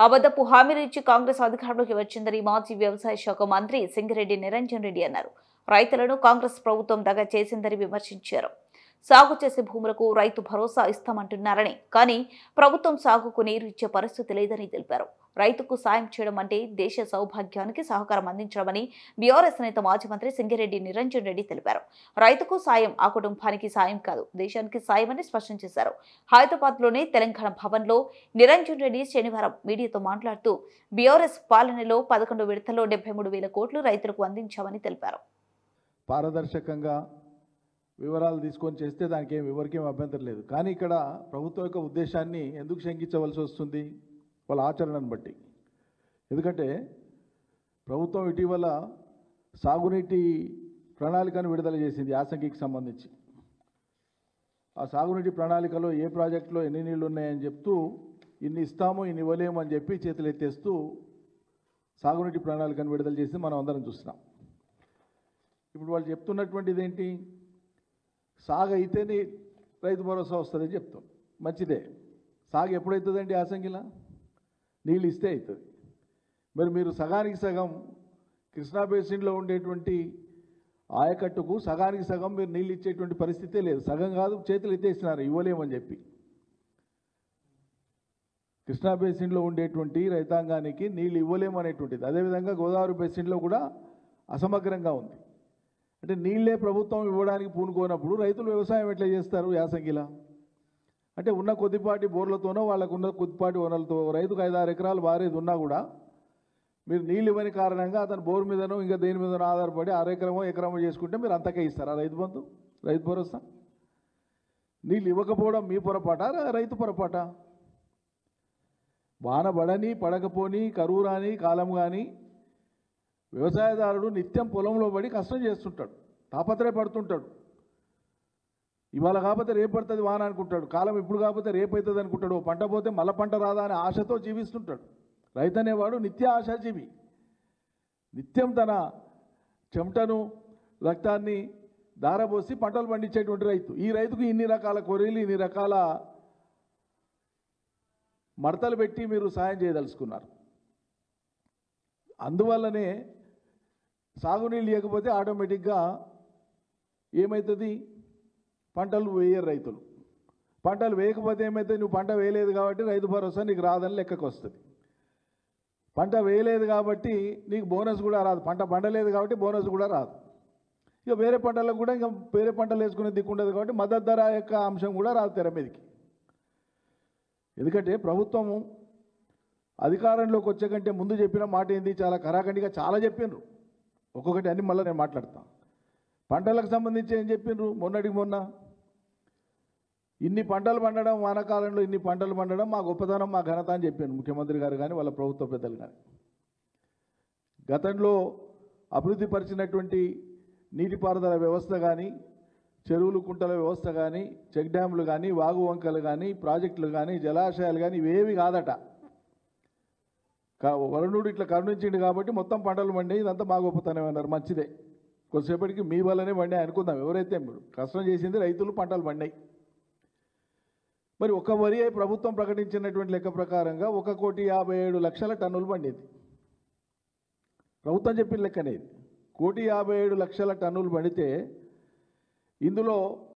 అబద్ధపు హామీలు ఇచ్చి కాంగ్రెస్ అధికారంలోకి వచ్చిందని మాజీ వ్యవసాయ శాఖ మంత్రి సింగిరెడ్డి నిరంజన్ రెడ్డి అన్నారు. రైతులను కాంగ్రెస్ ప్రభుత్వం దగా చేసిందని విమర్శించారు. సాగు చేసే భూములకు రైతు భరోసా ఇస్తామంటున్నారని, కానీ ప్రభుత్వం సాగుకు నీరు ఇచ్చే పరిస్థితి లేదని తెలిపారు. రైతుకు సాయం చేయడం అంటే దేశ సౌభాగ్యానికి సహకారం అందించడమని బీఆర్ఎస్ నేత మాజీ మంత్రి సింగిరెడ్డి నిరంజన్ రెడ్డి తెలిపారు. రైతుకు సాయం ఆ కుటుంబానికి సాయం కాదు, దేశానికి సాయమని స్పష్టం చేశారు. హైదరాబాద్లోని తెలంగాణ భవన్లో నిరంజన్ రెడ్డి శనివారం మీడియాతో మాట్లాడుతూ బీఆర్ఎస్ పాలనలో 11 విడతల్లో 73,000 కోట్లు రైతులకు అందించామని తెలిపారు. పారదర్శకంగా వివరాలు తీసుకొని చేస్తే దానికి ఎవరికేం అభ్యంతరం లేదు. కానీ ఇక్కడ ప్రభుత్వం యొక్క ఉద్దేశాన్ని ఎందుకు శంకించవలసి వస్తుంది? వాళ్ళ ఆచరణను బట్టి. ఎందుకంటే ప్రభుత్వం ఇటీవల సాగునీటి ప్రణాళికను విడుదల చేసింది యాసంగికి సంబంధించి. ఆ సాగునీటి ప్రణాళికలో ఏ ప్రాజెక్టులో ఎన్ని నీళ్లు ఉన్నాయని చెప్తూ ఇన్ని ఇస్తాము ఇన్ని ఇవ్వలేము అని చెప్పి చేతులు ఎత్తేస్తూ సాగునీటి ప్రణాళికను విడుదల చేసి మనం అందరం చూస్తున్నాం. ఇప్పుడు వాళ్ళు చెప్తున్నటువంటిది ఏంటి? సాగు అయితేనే రైతు భరోసా వస్తుందని చెప్తాం. మంచిదే. సాగు ఎప్పుడవుతుందండి? యాసంగిలా నీళ్ళు ఇస్తే అవుతుంది. మరి మీరు సగానికి సగం కృష్ణా బేసిన్లో ఉండేటువంటి ఆయకట్టుకు సగానికి సగం మీరు నీళ్ళు ఇచ్చేటువంటి పరిస్థితే లేదు. సగం కాదు, చేతులు ఎత్తేసినారు ఇవ్వలేమని చెప్పి. కృష్ణా బేసిన్లో ఉండేటువంటి రైతాంగానికి నీళ్ళు ఇవ్వలేమనేటువంటిది. అదేవిధంగా గోదావరి బేసిన్లో కూడా అసమగ్రంగా ఉంది. అంటే నీళ్ళే ప్రభుత్వం ఇవ్వడానికి పూనుకోనప్పుడు రైతులు వ్యవసాయం ఎట్లా చేస్తారు యాసంగిలా? అంటే ఉన్న కొద్దిపాటి బోర్లతోనో వాళ్ళకున్న కొద్దిపాటి వనరులతో రైతుకు 5-6 ఎకరాలు వారేది ఉన్నా కూడా మీరు నీళ్ళు ఇవ్వని కారణంగా అతను బోర్ మీదనో ఇంకా దేని మీదనో ఆధారపడి 6 ఎకరమో ఎకరమో చేసుకుంటే మీరు అంతకే ఇస్తారా రైతు బంధు, రైతు భరోసా? నీళ్ళు ఇవ్వకపోవడం మీ పొరపాట, రైతు పొరపాట? వాన పడని పడకపోని కరువు రాని కాలం కానీ వ్యవసాయదారుడు నిత్యం పొలంలో పడి కష్టం చేస్తుంటాడు, తాపత్రయపడుతుంటాడు. ఇవాళ కాకపోతే రేపు పడుతుంది వాన అనుకుంటాడు, కాలం ఇప్పుడు కాకపోతే రేపు అవుతుంది అనుకుంటాడు, పంట పోతే మళ్ళీ పంట రాదా అనే ఆశతో జీవిస్తుంటాడు. రైతు అనేవాడు నిత్య ఆశాజీవి. నిత్యం తన చెమటను రక్తాన్ని దారబోసి పంటలు పండించేటువంటి రైతు. ఈ రైతుకు ఇన్ని రకాల కొరీలు, ఇన్ని రకాల మడతలు పెట్టి మీరు సాయం చేయదలుచుకున్నారు. అందువల్లనే సాగునీళ్ళు లేకపోతే ఆటోమేటిక్గా ఏమవుతుంది? పంటలు వేయరు రైతులు. పంటలు వేయకపోతే ఏమవుతుంది? నువ్వు పంట వేయలేదు కాబట్టి రైతు భరోసా నీకు రాదని లెక్కకు వస్తుంది. పంట వేయలేదు కాబట్టి నీకు బోనస్ కూడా రాదు. పంట పండలేదు కాబట్టి బోనస్ కూడా రాదు. ఇక వేరే పంటలకు కూడా ఇంకా వేరే పంటలు వేసుకునే దిక్కుండదు కాబట్టి మద్దతు ధర యొక్క అంశం కూడా రాదు తెర మీదకి. ఎందుకంటే ప్రభుత్వము అధికారంలోకి వచ్చే కంటే ముందు చెప్పిన మాట ఏంది? చాలా కరాఖండిగా చాలా చెప్పినారు. ఒక్కొక్కటి అన్ని మళ్ళీ నేను మాట్లాడతాను. పంటలకు సంబంధించి ఏం చెప్పినారు? మొన్నటికి మొన్న ఇన్ని పంటలు పండడం, వానాకాలంలో ఇన్ని పంటలు పండడం మా గొప్పతనం, మా ఘనత అని చెప్పాను ముఖ్యమంత్రి గారు కానీ వాళ్ళ ప్రభుత్వ పెద్దలు కానీ. గతంలో అభివృద్ధి పరిచినటువంటి నీటిపారుదల వ్యవస్థ కానీ, చెరువులు కుంటల వ్యవస్థ కానీ, చెక్ డ్యాములు కానీ, వాగు వంకలు కానీ, ప్రాజెక్టులు కానీ, జలాశయాలు కానీ ఇవేవి కాదట. వరుణుడు ఇట్లా కరుణించిండు కాబట్టి మొత్తం పంటలు పండి ఇదంతా మా గొప్పతనం అన్నారు. మంచిదే. కొద్దిసేపటికి మీ వల్లనే పండాయి అనుకుందాం. ఎవరైతే కష్టం చేసింది రైతులు, పంటలు పండాయి. మరి ఒక వరి ప్రభుత్వం ప్రకటించినటువంటి లెక్క ప్రకారంగా 1,57,00,000 టన్నులు పండేది. ప్రభుత్వం చెప్పిన లెక్కనే ఇది. 1,57,00,000 టన్నులు పండితే ఇందులో